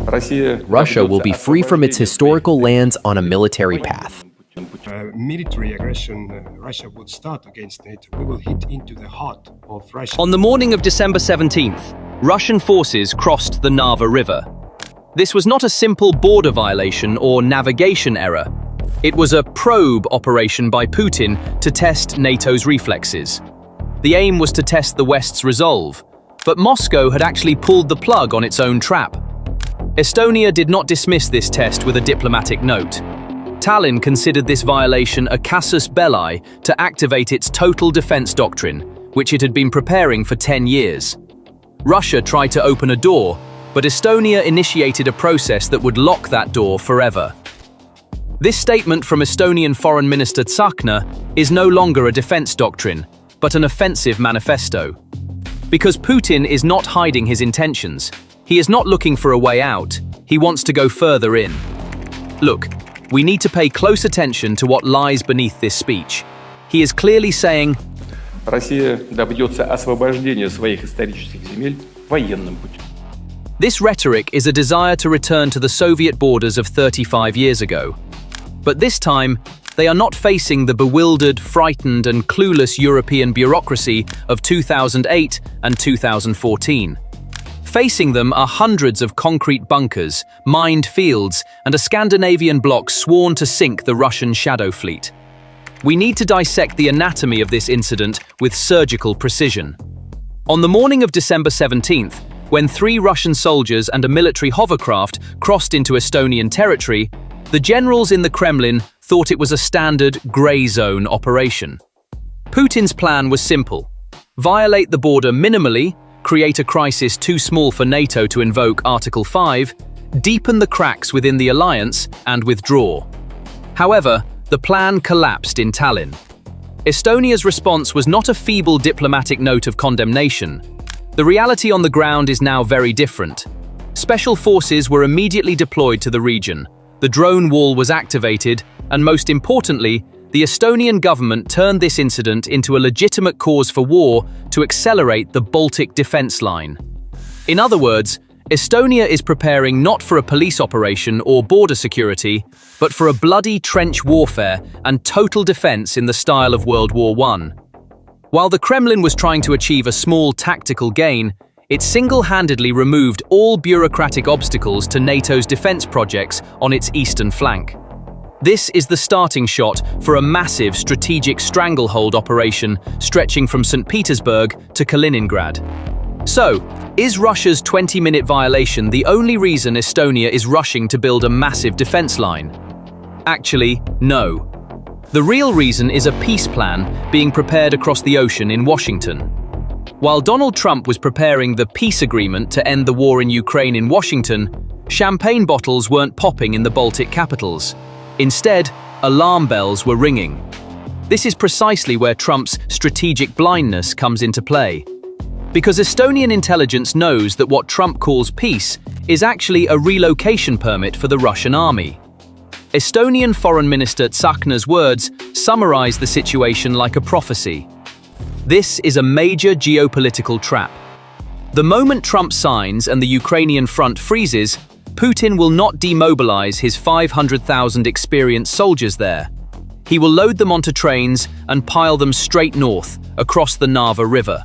Russia will be free from its historical lands on a military path. Military aggression Russia would start against NATO. We will hit into the heart of Russia. On the morning of December 17th, Russian forces crossed the Narva River. This was not a simple border violation or navigation error. It was a probe operation by Putin to test NATO's reflexes. The aim was to test the West's resolve, but Moscow had actually pulled the plug on its own trap. Estonia did not dismiss this test with a diplomatic note. Tallinn considered this violation a casus belli to activate its total defense doctrine, which it had been preparing for 10 years. Russia tried to open a door, but Estonia initiated a process that would lock that door forever. This statement from Estonian Foreign Minister Tsahkna is no longer a defense doctrine, but an offensive manifesto. Because Putin is not hiding his intentions. He is not looking for a way out. He wants to go further in. Look, we need to pay close attention to what lies beneath this speech. He is clearly saying, Россия добьется освобождения своих исторических земель военным путем. This rhetoric is a desire to return to the Soviet borders of 35 years ago. But this time, they are not facing the bewildered, frightened, and clueless European bureaucracy of 2008 and 2014. Facing them are hundreds of concrete bunkers, mined fields, and a Scandinavian bloc sworn to sink the Russian shadow fleet. We need to dissect the anatomy of this incident with surgical precision. On the morning of December 17th, when 3 Russian soldiers and a military hovercraft crossed into Estonian territory, the generals in the Kremlin thought it was a standard grey zone operation. Putin's plan was simple: violate the border minimally, create a crisis too small for NATO to invoke Article 5, deepen the cracks within the alliance, and withdraw. However, the plan collapsed in Tallinn. Estonia's response was not a feeble diplomatic note of condemnation. The reality on the ground is now very different. Special forces were immediately deployed to the region. The drone wall was activated, and most importantly, the Estonian government turned this incident into a legitimate cause for war to accelerate the Baltic defense line. In other words, Estonia is preparing not for a police operation or border security, but for a bloody trench warfare and total defense in the style of World War I. While the Kremlin was trying to achieve a small tactical gain, it single-handedly removed all bureaucratic obstacles to NATO's defense projects on its eastern flank. This is the starting shot for a massive strategic stranglehold operation stretching from St. Petersburg to Kaliningrad. So, is Russia's 20-minute violation the only reason Estonia is rushing to build a massive defense line? Actually, no. The real reason is a peace plan being prepared across the ocean in Washington. While Donald Trump was preparing the peace agreement to end the war in Ukraine in Washington, champagne bottles weren't popping in the Baltic capitals. Instead, alarm bells were ringing. This is precisely where Trump's strategic blindness comes into play. Because Estonian intelligence knows that what Trump calls peace is actually a relocation permit for the Russian army. Estonian Foreign Minister Tsahkna's words summarize the situation like a prophecy. This is a major geopolitical trap. The moment Trump signs and the Ukrainian front freezes, Putin will not demobilize his 500,000 experienced soldiers there. He will load them onto trains and pile them straight north, across the Narva River.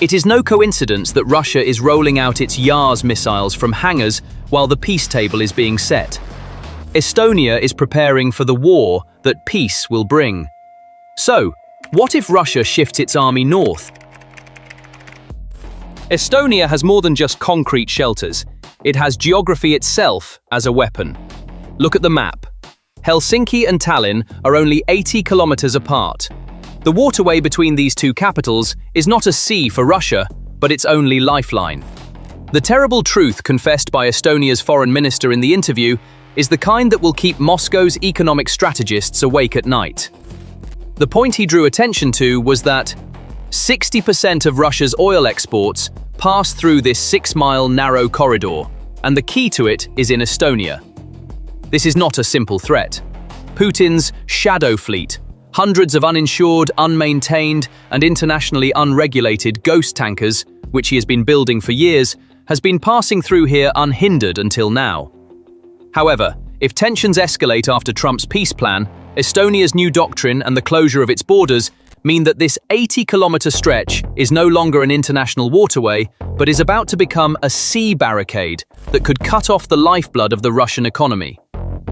It is no coincidence that Russia is rolling out its Yars missiles from hangars while the peace table is being set. Estonia is preparing for the war that peace will bring. So, what if Russia shifts its army north? Estonia has more than just concrete shelters. It has geography itself as a weapon. Look at the map. Helsinki and Tallinn are only 80 kilometers apart. The waterway between these two capitals is not a sea for Russia, but its only lifeline. The terrible truth confessed by Estonia's foreign minister in the interview is the kind that will keep Moscow's economic strategists awake at night. The point he drew attention to was that 60% of Russia's oil exports pass through this 6-mile narrow corridor, and the key to it is in Estonia. This is not a simple threat. Putin's shadow fleet, hundreds of uninsured, unmaintained, and internationally unregulated ghost tankers, which he has been building for years, has been passing through here unhindered until now. However, if tensions escalate after Trump's peace plan, Estonia's new doctrine and the closure of its borders mean that this 80-kilometer stretch is no longer an international waterway, but is about to become a sea barricade that could cut off the lifeblood of the Russian economy.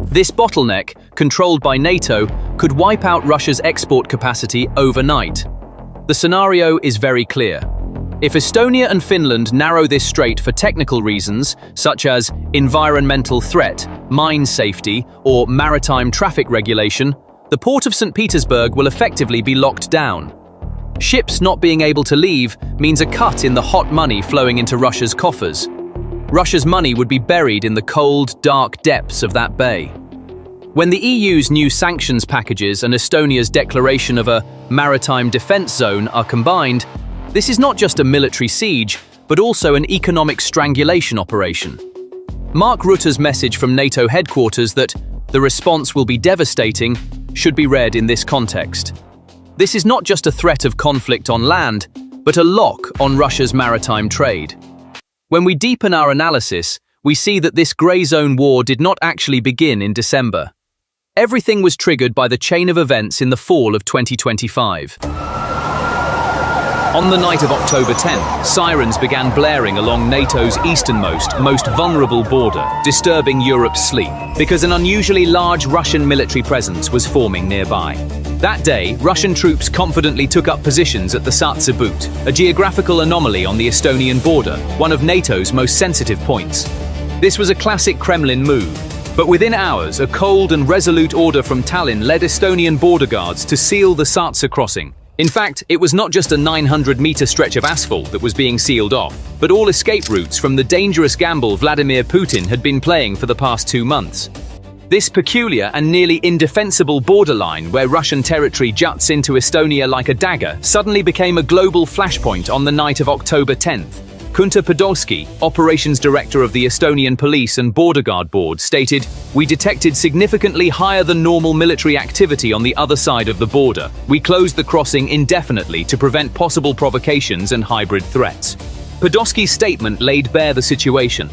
This bottleneck, controlled by NATO, could wipe out Russia's export capacity overnight. The scenario is very clear. If Estonia and Finland narrow this strait for technical reasons, such as environmental threat, mine safety, or maritime traffic regulation, the port of St. Petersburg will effectively be locked down. Ships not being able to leave means a cut in the hot money flowing into Russia's coffers. Russia's money would be buried in the cold, dark depths of that bay. When the EU's new sanctions packages and Estonia's declaration of a maritime defense zone are combined, this is not just a military siege, but also an economic strangulation operation. Mark Rutte's message from NATO headquarters that the response will be devastating should be read in this context. This is not just a threat of conflict on land, but a lock on Russia's maritime trade. When we deepen our analysis, we see that this grey zone war did not actually begin in December. Everything was triggered by the chain of events in the fall of 2025. On the night of October 10th, sirens began blaring along NATO's easternmost, most vulnerable border, disturbing Europe's sleep, because an unusually large Russian military presence was forming nearby. That day, Russian troops confidently took up positions at the Saatse-But, a geographical anomaly on the Estonian border, one of NATO's most sensitive points. This was a classic Kremlin move, but within hours, a cold and resolute order from Tallinn led Estonian border guards to seal the Saatse crossing. In fact, it was not just a 900-meter stretch of asphalt that was being sealed off, but all escape routes from the dangerous gamble Vladimir Putin had been playing for the past 2 months. This peculiar and nearly indefensible borderline where Russian territory juts into Estonia like a dagger suddenly became a global flashpoint on the night of October 10th. Kunta Podolski, operations director of the Estonian Police and Border Guard Board, stated, "We detected significantly higher than normal military activity on the other side of the border. We closed the crossing indefinitely to prevent possible provocations and hybrid threats." Podolski's statement laid bare the situation.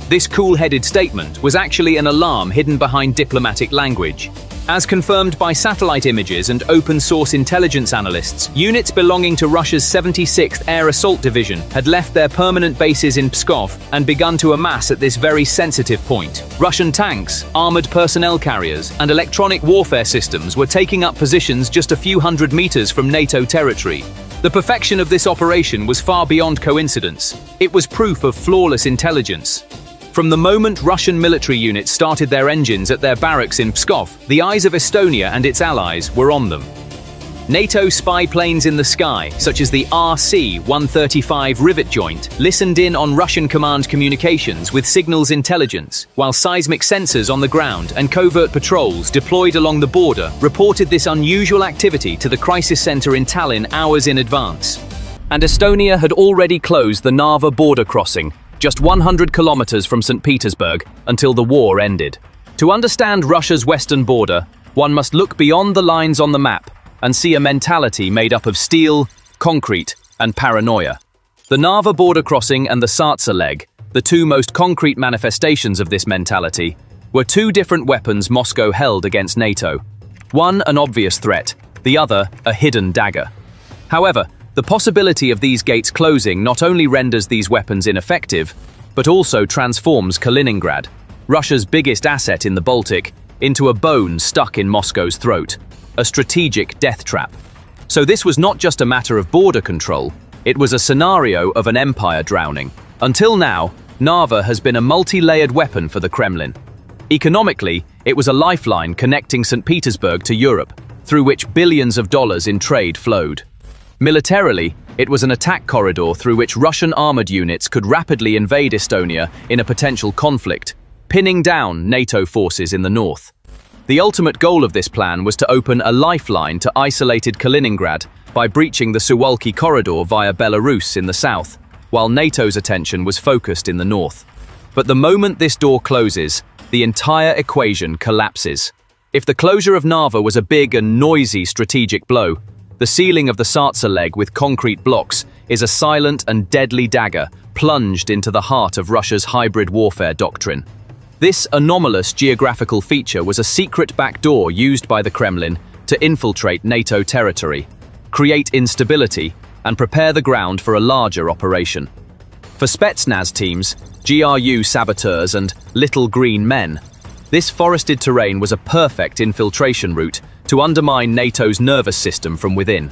This cool-headed statement was actually an alarm hidden behind diplomatic language. As confirmed by satellite images and open-source intelligence analysts, units belonging to Russia's 76th Air Assault Division had left their permanent bases in Pskov and begun to amass at this very sensitive point. Russian tanks, armored personnel carriers, and electronic warfare systems were taking up positions just a few hundred meters from NATO territory. The perfection of this operation was far beyond coincidence. It was proof of flawless intelligence. From the moment Russian military units started their engines at their barracks in Pskov, the eyes of Estonia and its allies were on them. NATO spy planes in the sky, such as the RC-135 Rivet Joint, listened in on Russian command communications with signals intelligence, while seismic sensors on the ground and covert patrols deployed along the border reported this unusual activity to the crisis center in Tallinn hours in advance. And Estonia had already closed the Narva border crossing, just 100 kilometers from St. Petersburg, until the war ended. To understand Russia's western border, one must look beyond the lines on the map and see a mentality made up of steel, concrete, and paranoia. The Narva border crossing and the Saatse leg, the two most concrete manifestations of this mentality, were two different weapons Moscow held against NATO. One an obvious threat, the other a hidden dagger. However, the possibility of these gates closing not only renders these weapons ineffective, but also transforms Kaliningrad, Russia's biggest asset in the Baltic, into a bone stuck in Moscow's throat, a strategic death trap. So this was not just a matter of border control, it was a scenario of an empire drowning. Until now, Narva has been a multi-layered weapon for the Kremlin. Economically, it was a lifeline connecting St. Petersburg to Europe, through which billions of dollars in trade flowed. Militarily, it was an attack corridor through which Russian armored units could rapidly invade Estonia in a potential conflict, pinning down NATO forces in the north. The ultimate goal of this plan was to open a lifeline to isolated Kaliningrad by breaching the Suwalki corridor via Belarus in the south, while NATO's attention was focused in the north. But the moment this door closes, the entire equation collapses. If the closure of Narva was a big and noisy strategic blow, The sealing of the Sartsa leg with concrete blocks is a silent and deadly dagger plunged into the heart of Russia's hybrid warfare doctrine. This anomalous geographical feature was a secret backdoor used by the Kremlin to infiltrate NATO territory, create instability, and prepare the ground for a larger operation. For Spetsnaz teams, GRU saboteurs, and little green men, this forested terrain was a perfect infiltration route to undermine NATO's nervous system from within.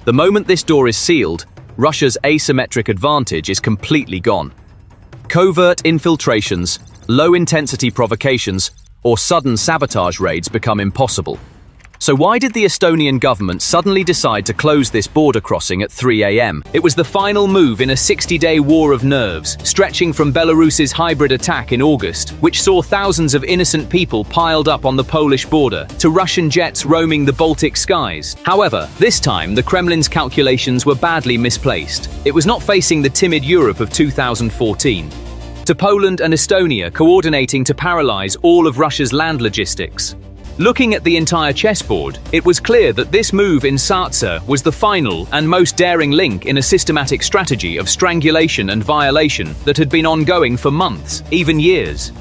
The moment this door is sealed, Russia's asymmetric advantage is completely gone. Covert infiltrations, low-intensity provocations, or sudden sabotage raids become impossible. So why did the Estonian government suddenly decide to close this border crossing at 3 a.m? It was the final move in a 60-day war of nerves, stretching from Belarus's hybrid attack in August, which saw thousands of innocent people piled up on the Polish border, to Russian jets roaming the Baltic skies. However, this time the Kremlin's calculations were badly misplaced. It was not facing the timid Europe of 2014. To Poland and Estonia coordinating to paralyze all of Russia's land logistics. Looking at the entire chessboard, it was clear that this move in Sartsa was the final and most daring link in a systematic strategy of strangulation and violation that had been ongoing for months, even years.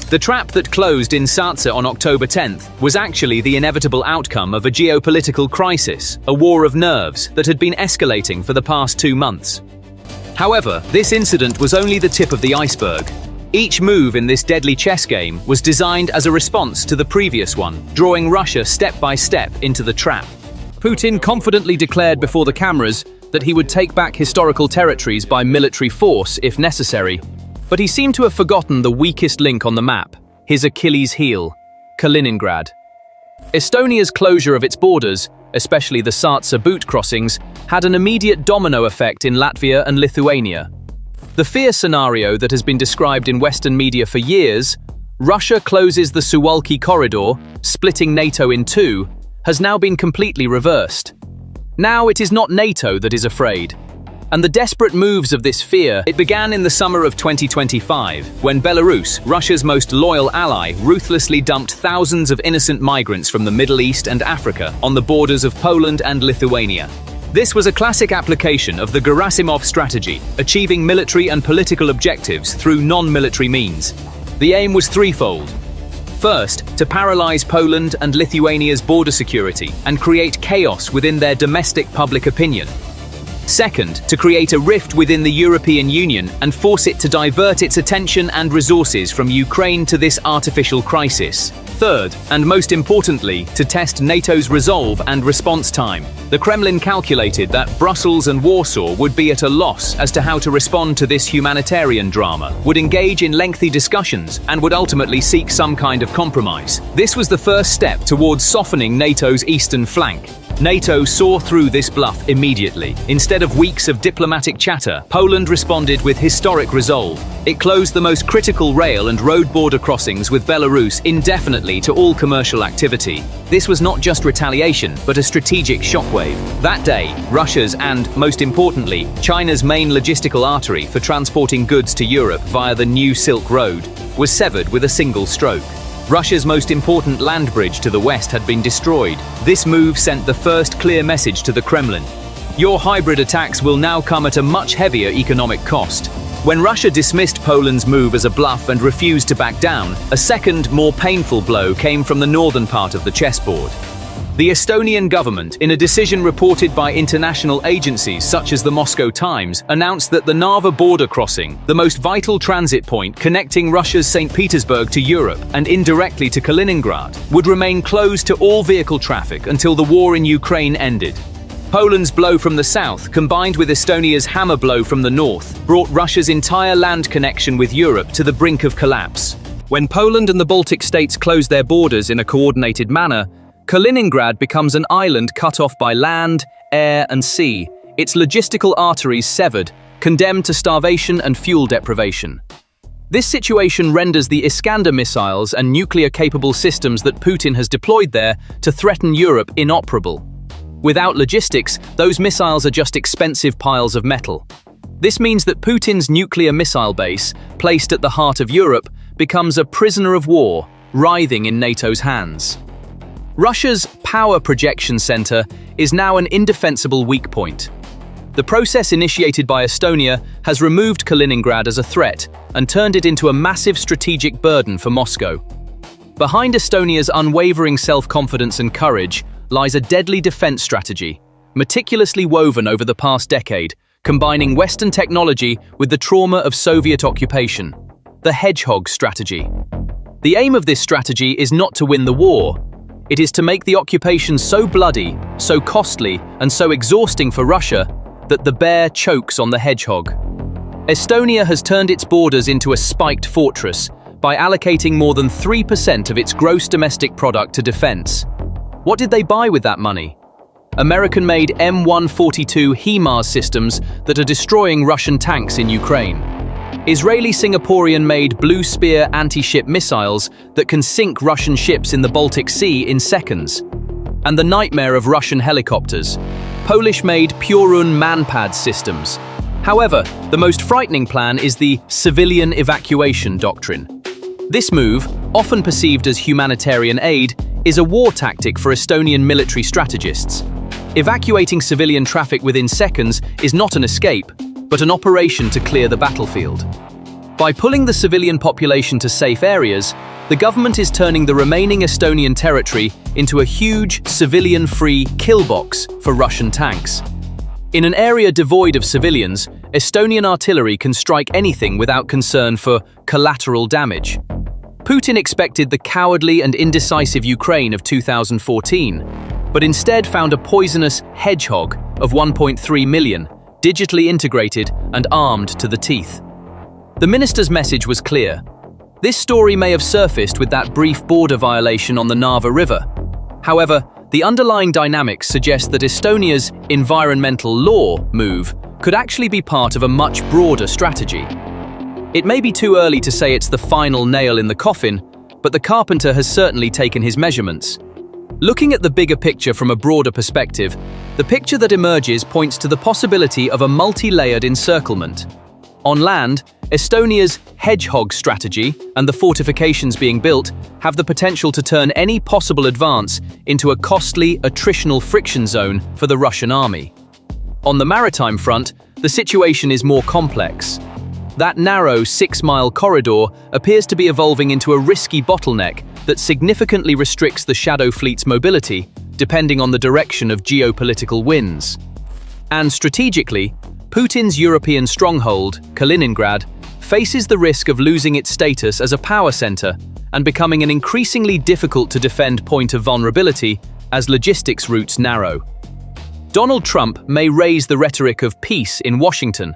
The trap that closed in Sartsa on October 10th was actually the inevitable outcome of a geopolitical crisis, a war of nerves that had been escalating for the past 2 months. However, this incident was only the tip of the iceberg. Each move in this deadly chess game was designed as a response to the previous one, drawing Russia step by step into the trap. Putin confidently declared before the cameras that he would take back historical territories by military force if necessary. But he seemed to have forgotten the weakest link on the map, his Achilles heel, Kaliningrad. Estonia's closure of its borders, especially the Sartsa boot crossings, had an immediate domino effect in Latvia and Lithuania. The fear scenario that has been described in Western media for years, Russia closes the Suwalki corridor, splitting NATO in two, has now been completely reversed. Now it is not NATO that is afraid. And the desperate moves of this fear, it began in the summer of 2025, when Belarus, Russia's most loyal ally, ruthlessly dumped thousands of innocent migrants from the Middle East and Africa on the borders of Poland and Lithuania. This was a classic application of the Gerasimov strategy, achieving military and political objectives through non-military means. The aim was threefold. First, to paralyze Poland and Lithuania's border security and create chaos within their domestic public opinion. Second, to create a rift within the European Union and force it to divert its attention and resources from Ukraine to this artificial crisis. Third, and most importantly, to test NATO's resolve and response time. The Kremlin calculated that Brussels and Warsaw would be at a loss as to how to respond to this humanitarian drama, would engage in lengthy discussions, and would ultimately seek some kind of compromise. This was the first step towards softening NATO's eastern flank. NATO saw through this bluff immediately. Instead of weeks of diplomatic chatter, Poland responded with historic resolve. It closed the most critical rail and road border crossings with Belarus indefinitely to all commercial activity. This was not just retaliation, but a strategic shockwave. That day, Russia's and, most importantly, China's main logistical artery for transporting goods to Europe via the new Silk Road was severed with a single stroke. Russia's most important land bridge to the west had been destroyed. This move sent the first clear message to the Kremlin. Your hybrid attacks will now come at a much heavier economic cost. When Russia dismissed Poland's move as a bluff and refused to back down, a second, more painful blow came from the northern part of the chessboard. The Estonian government, in a decision reported by international agencies such as the Moscow Times, announced that the Narva border crossing, the most vital transit point connecting Russia's St. Petersburg to Europe and indirectly to Kaliningrad, would remain closed to all vehicle traffic until the war in Ukraine ended. Poland's blow from the south, combined with Estonia's hammer blow from the north, brought Russia's entire land connection with Europe to the brink of collapse. When Poland and the Baltic states close their borders in a coordinated manner, Kaliningrad becomes an island cut off by land, air, and sea, its logistical arteries severed, condemned to starvation and fuel deprivation. This situation renders the Iskander missiles and nuclear-capable systems that Putin has deployed there to threaten Europe inoperable. Without logistics, those missiles are just expensive piles of metal. This means that Putin's nuclear missile base, placed at the heart of Europe, becomes a prisoner of war, writhing in NATO's hands. Russia's power projection center is now an indefensible weak point. The process initiated by Estonia has removed Kaliningrad as a threat and turned it into a massive strategic burden for Moscow. Behind Estonia's unwavering self-confidence and courage lies a deadly defense strategy, meticulously woven over the past decade, combining Western technology with the trauma of Soviet occupation. The hedgehog strategy. The aim of this strategy is not to win the war. It is to make the occupation so bloody, so costly, and so exhausting for Russia that the bear chokes on the hedgehog. Estonia has turned its borders into a spiked fortress by allocating more than 3% of its gross domestic product to defense. What did they buy with that money? American-made M142 HIMARS systems that are destroying Russian tanks in Ukraine. Israeli-Singaporean-made Blue Spear anti-ship missiles that can sink Russian ships in the Baltic Sea in seconds. And the nightmare of Russian helicopters, Polish-made Piorun Manpad systems. However, the most frightening plan is the civilian evacuation doctrine. This move, often perceived as humanitarian aid, is a war tactic for Estonian military strategists. Evacuating civilian traffic within seconds is not an escape, but an operation to clear the battlefield. By pulling the civilian population to safe areas, the government is turning the remaining Estonian territory into a huge, civilian-free kill box for Russian tanks. In an area devoid of civilians, Estonian artillery can strike anything without concern for collateral damage. Putin expected the cowardly and indecisive Ukraine of 2014, but instead found a poisonous hedgehog of 1.3 million, digitally integrated and armed to the teeth. The minister's message was clear. This story may have surfaced with that brief border violation on the Narva River. However, the underlying dynamics suggest that Estonia's environmental law move could actually be part of a much broader strategy. It may be too early to say it's the final nail in the coffin, but the carpenter has certainly taken his measurements. Looking at the bigger picture from a broader perspective, the picture that emerges points to the possibility of a multi-layered encirclement. On land, Estonia's hedgehog strategy and the fortifications being built have the potential to turn any possible advance into a costly, attritional friction zone for the Russian army. On the maritime front, the situation is more complex. That narrow 6-mile corridor appears to be evolving into a risky bottleneck that significantly restricts the Shadow Fleet's mobility, depending on the direction of geopolitical winds. And strategically, Putin's European stronghold, Kaliningrad, faces the risk of losing its status as a power center and becoming an increasingly difficult-to-defend point of vulnerability as logistics routes narrow. Donald Trump may raise the rhetoric of peace in Washington.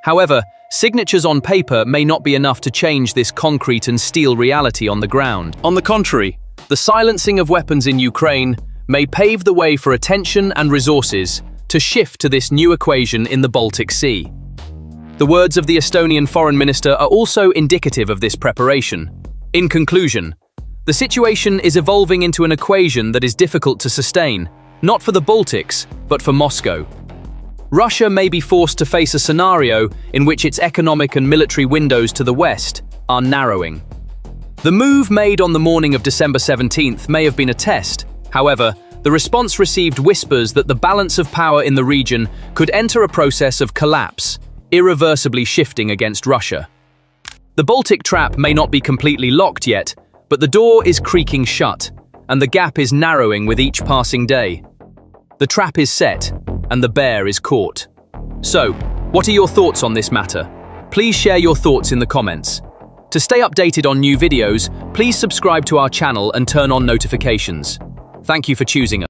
However, signatures on paper may not be enough to change this concrete and steel reality on the ground. On the contrary, the silencing of weapons in Ukraine may pave the way for attention and resources to shift to this new equation in the Baltic Sea. The words of the Estonian foreign minister are also indicative of this preparation. In conclusion, the situation is evolving into an equation that is difficult to sustain, not for the Baltics, but for Moscow. Russia may be forced to face a scenario in which its economic and military windows to the west are narrowing. The move made on the morning of December 17th may have been a test. However, the response received whispers that the balance of power in the region could enter a process of collapse, irreversibly shifting against Russia. The Baltic trap may not be completely locked yet, but the door is creaking shut, and the gap is narrowing with each passing day. The trap is set, and the bear is caught. So, what are your thoughts on this matter? Please share your thoughts in the comments. To stay updated on new videos, please subscribe to our channel and turn on notifications. Thank you for choosing us.